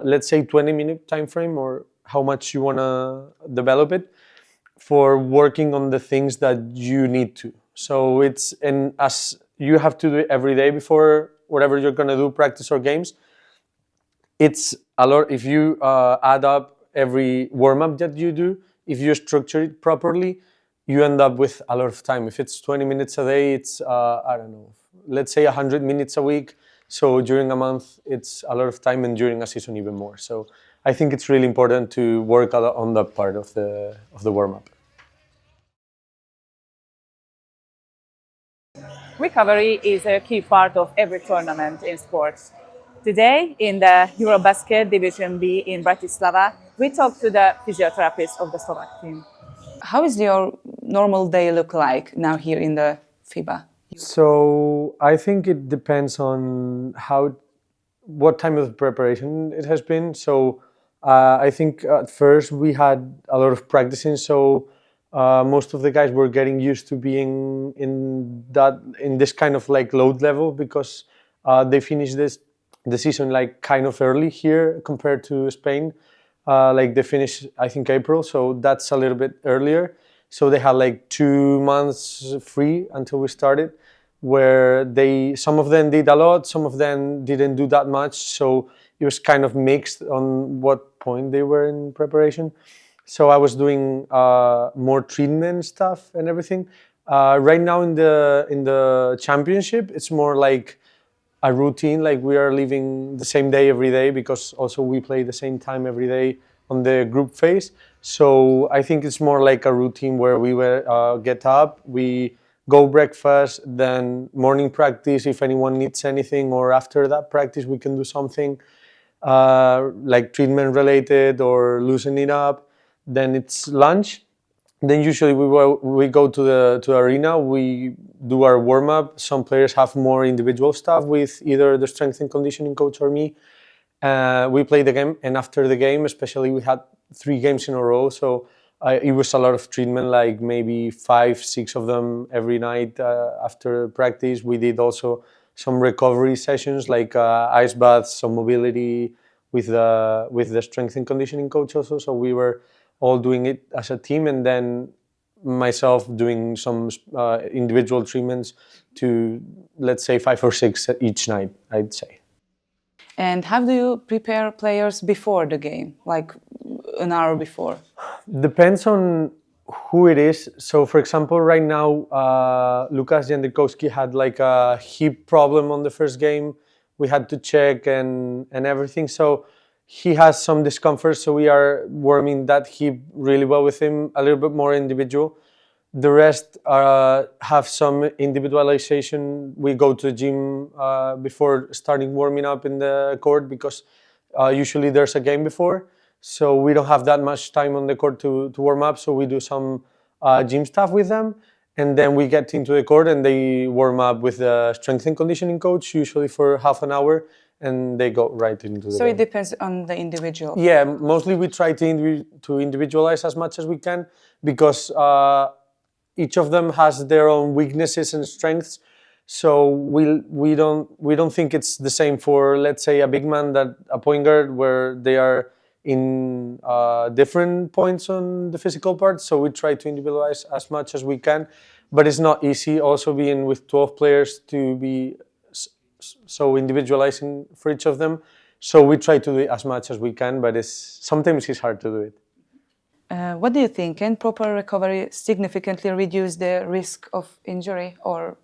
let's say 20-minute time frame, or how much you want to develop it, for working on the things that you need to. So it's, and as you have to do it every day before whatever you're going to do, practice or games, it's a lot. If you add up every warm-up that you do, if you structure it properly, you end up with a lot of time. If it's 20 minutes a day, it's, I don't know, let's say 100 minutes a week. So during a month, it's a lot of time, and during a season even more. So I think it's really important to work a lot on that part of the warm-up. Recovery is a key part of every tournament in sports. Today, in the Eurobasket Division B in Bratislava, we talked to the physiotherapist of the Slovak team. How is your normal day look like now here in the FIBA? So I think it depends on what time of preparation it has been. So I think at first we had a lot of practicing, so most of the guys were getting used to being in this kind of like load level, because they finished the season like kind of early here compared to Spain. Like they finished, I think, April, so that's a little bit earlier. So they had like 2 months free until we started, where some of them did a lot, some of them didn't do that much. So it was kind of mixed on what point they were in preparation. So I was doing more treatment stuff and everything. Right now in the championship, it's more like a routine, like we are living the same day every day, because also we play the same time every day on the group phase. So I think it's more like a routine where we get up, we go breakfast, then morning practice if anyone needs anything, or after that practice we can do something like treatment related or loosening up. Then it's lunch. Then usually we go to the arena, we do our warm-up. Some players have more individual stuff with either the strength and conditioning coach or me. We play the game, and after the game, especially, we had 3 games in a row, so it was a lot of treatment, like maybe 5-6 of them every night after practice. We did also some recovery sessions, like ice baths, some mobility with the strength and conditioning coach also. So we were all doing it as a team, and then myself doing some individual treatments to, let's say, 5 or 6 each night, I'd say. And how do you prepare players before the game, like an hour before? Depends on who it is. So, for example, right now, Lukas Jędrkowski had like a hip problem on the first game. We had to check and everything. So he has some discomfort, so we are warming that hip really well with him, a little bit more individual. The rest have some individualization. We go to the gym before starting warming up in the court, because usually there's a game before. So we don't have that much time on the court to warm up, so we do some gym stuff with them. And then we get into the court and they warm up with the strength and conditioning coach, usually for half an hour, and they go right into the So game. it depends on the individual? Yeah, mostly we try to individualize as much as we can, because each of them has their own weaknesses and strengths. So we don't think it's the same for, let's say, a big man that a point guard, where they are in different points on the physical part. So we try to individualize as much as we can, but it's not easy also being with 12 players to be so individualizing for each of them. So we try to do it as much as we can, but sometimes it's hard to do it. What do you think? Can proper recovery significantly reduce the risk of injury? Or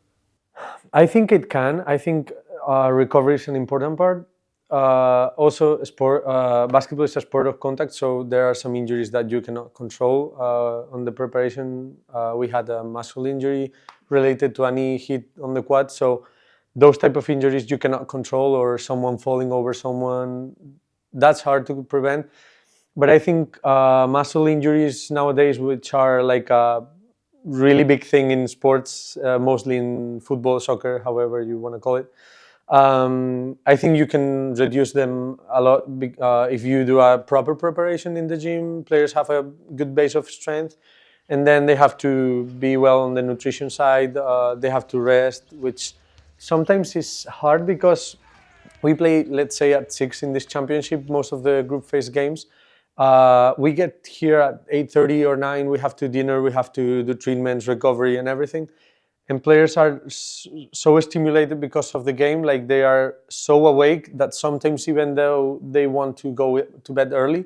I think it can. I think recovery is an important part. Also, basketball is a sport of contact, so there are some injuries that you cannot control. On the preparation, we had a muscle injury related to a knee hit on the quad. So those type of injuries you cannot control, or someone falling over someone, that's hard to prevent. But I think muscle injuries nowadays, which are like a really big thing in sports, mostly in football, soccer, however you want to call it, I think you can reduce them a lot if you do a proper preparation in the gym. Players have a good base of strength, and then they have to be well on the nutrition side. They have to rest, which sometimes is hard, because we play, let's say, at 6 in this championship, most of the group phase games. We get here at 8:30 or 9, we have to dinner, we have to do treatments, recovery and everything. And players are so stimulated because of the game, like they are so awake that sometimes even though they want to go to bed early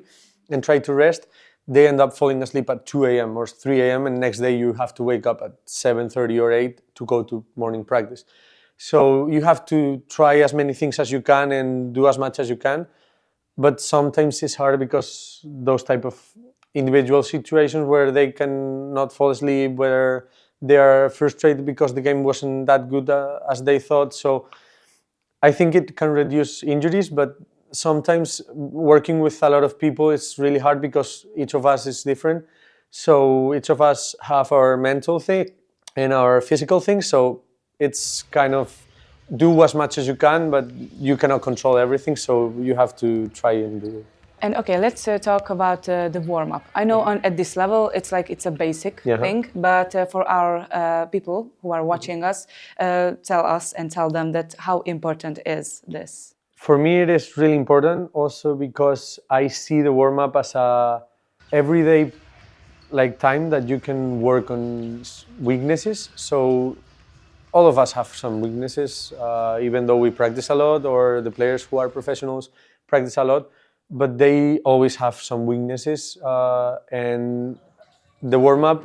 and try to rest, they end up falling asleep at 2 a.m. or 3 a.m. and next day you have to wake up at 7:30 or 8 to go to morning practice. So you have to try as many things as you can and do as much as you can. But sometimes it's hard because those type of individual situations where they can not fall asleep, where they are frustrated because the game wasn't that good as they thought. So I think it can reduce injuries, but sometimes working with a lot of people is really hard because each of us is different. So each of us have our mental thing and our physical thing. So it's kind of do as much as you can, but you cannot control everything. So you have to try and do it. And okay, let's talk about the warm-up. I know at this level it's like it's a basic thing, but for our people who are watching us, tell us and tell them that how important is this? For me, it is really important also because I see the warm-up as a everyday time that you can work on weaknesses. So all of us have some weaknesses, even though we practice a lot, or the players who are professionals practice a lot, but they always have some weaknesses. And the warm-up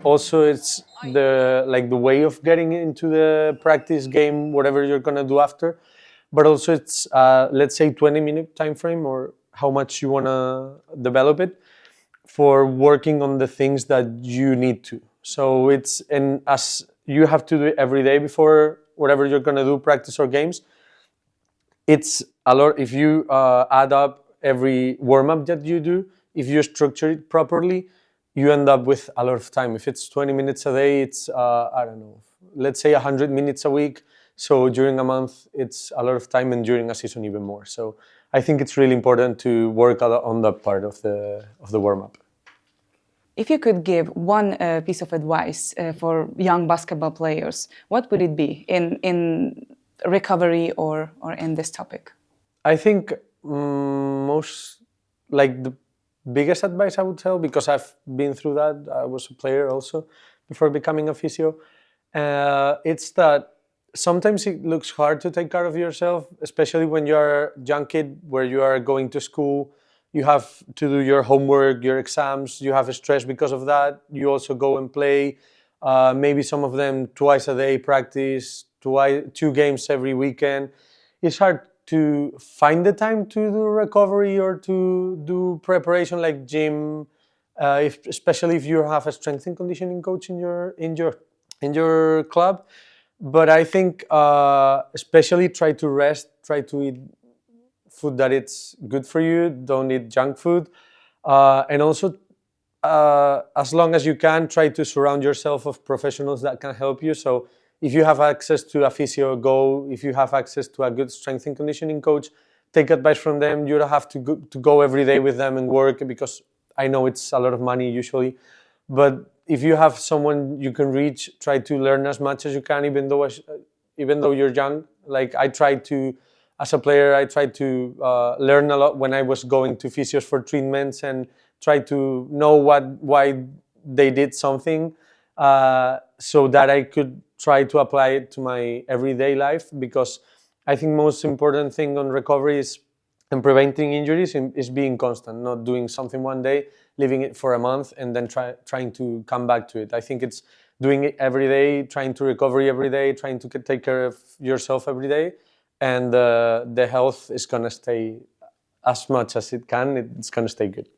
also it's the way of getting into the practice game, whatever you're gonna do after. But also it's let's say 20-minute time frame or how much you wanna develop it for working on the things that you need to. So it's as you have to do it every day before whatever you're gonna do, practice or games. It's a lot. If you add up every warm-up that you do, if you structure it properly, you end up with a lot of time. If it's 20 minutes a day, it's I don't know, let's say 100 minutes a week. So during a month, it's a lot of time, and during a season even more. So I think it's really important to work on that part of the warm-up. If you could give one piece of advice for young basketball players, what would it be in recovery or in this topic? I think the biggest advice I would tell, because I've been through that, I was a player also before becoming a physio, it's that sometimes it looks hard to take care of yourself, especially when you're a young kid where you are going to school. You have to do your homework, your exams, you have a stress because of that. You also go and play, maybe some of them twice a day practice, 2 games every weekend. It's hard to find the time to do recovery or to do preparation like gym, especially if you have a strength and conditioning coach in your club. But I think especially try to rest, try to eat food that it's good for you, don't eat junk food, and also as long as you can, try to surround yourself of professionals that can help you. So if you have access to a physio, go. If you have access to a good strength and conditioning coach, take advice from them. You don't have to go every day with them and work, because I know it's a lot of money usually. But if you have someone you can reach, try to learn as much as you can, even though you're young. Like I tried to, as a player, I tried to learn a lot when I was going to physios for treatments and try to know why they did something, so that I could try to apply it to my everyday life. Because I think most important thing on recovery and preventing injuries is being constant, not doing something one day, leaving it for a month, and then trying to come back to it. I think it's doing it every day, trying to recover every day, trying to take care of yourself every day, and the health is gonna stay as much as it can. It's gonna stay good.